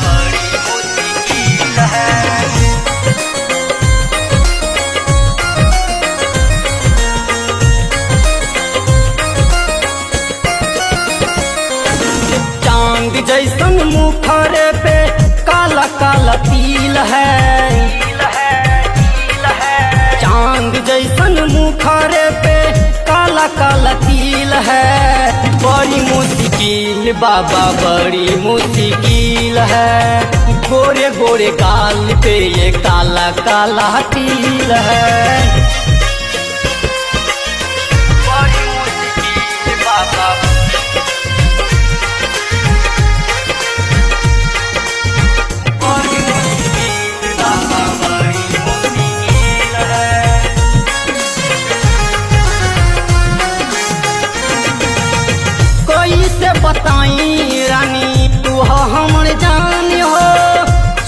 बड़ी मुश्किल है। चांद जैसन मुखरे पे काला काला तिल है। चांद जैसन मुखरे पे काला काला तिल है। बड़ी मुश्किल बाबा बड़ी मुश्किल है। गोरे गोरे गाल पे ये काला काला तिल है। बड़ी मुश्किल बाबा बड़ी मुश्किल बाबा बड़ी मुश्किल है। कैसे बताई रानी तू हमर जान हो।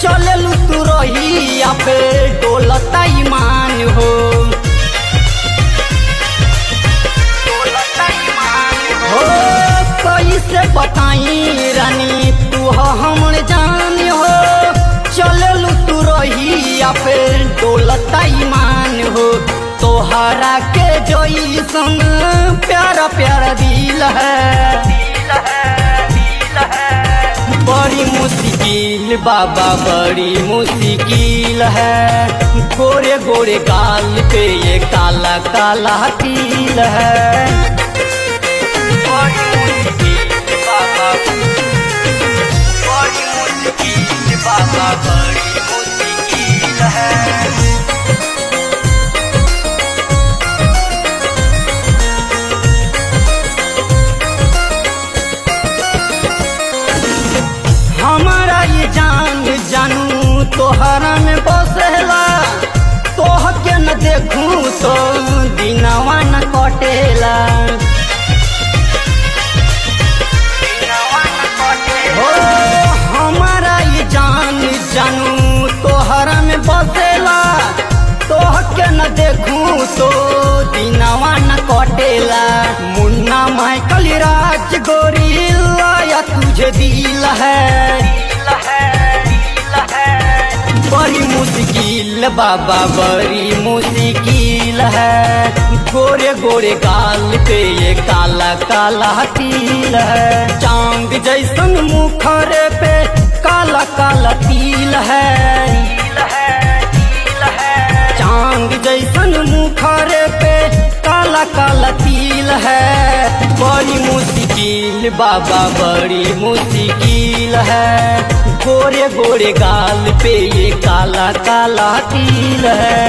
चललू तू रही या पे डोलता ईमान हो। हो कैसे बताई रानी तू हमर जान हो। चललू तू रही या पे डोलता ईमान हो। तोहरा के जैसन प्यारा प्यारा दिल है। बड़ी मुश्किल बाबा बड़ी मुश्किल है। गोरे गोरे गाल पे ये काला काला तिल है। बड़ी मुश्किल बाबा बड़ी मुश्किल बाबा बड़ी मुश्किल है। हमारा ये जान जानू तोहरा में बसेला। तोह के न देखूं तो दिनवा न कटेला। हो हमारा ये जान जानू तोहरा में बसेला। तोह के न देखूं तो दिनवा न कटेला। मुन्ना माइकल राज गोरिल्ला या तुझे दिल है। बड़ी मुश्किल बाबा बड़ी मुश्किल है। गोरे गोरे गाल पे ये काला काला तिल है। चांद जैसन मुखरे पे काला काला तिल है। चांद जैसन मुखरे पे काला काला तिल है। बड़ी मुश्किल बाबा बड़ी मुश्किल है। गोरे गोरे गाल पे ये काला काला तिल है।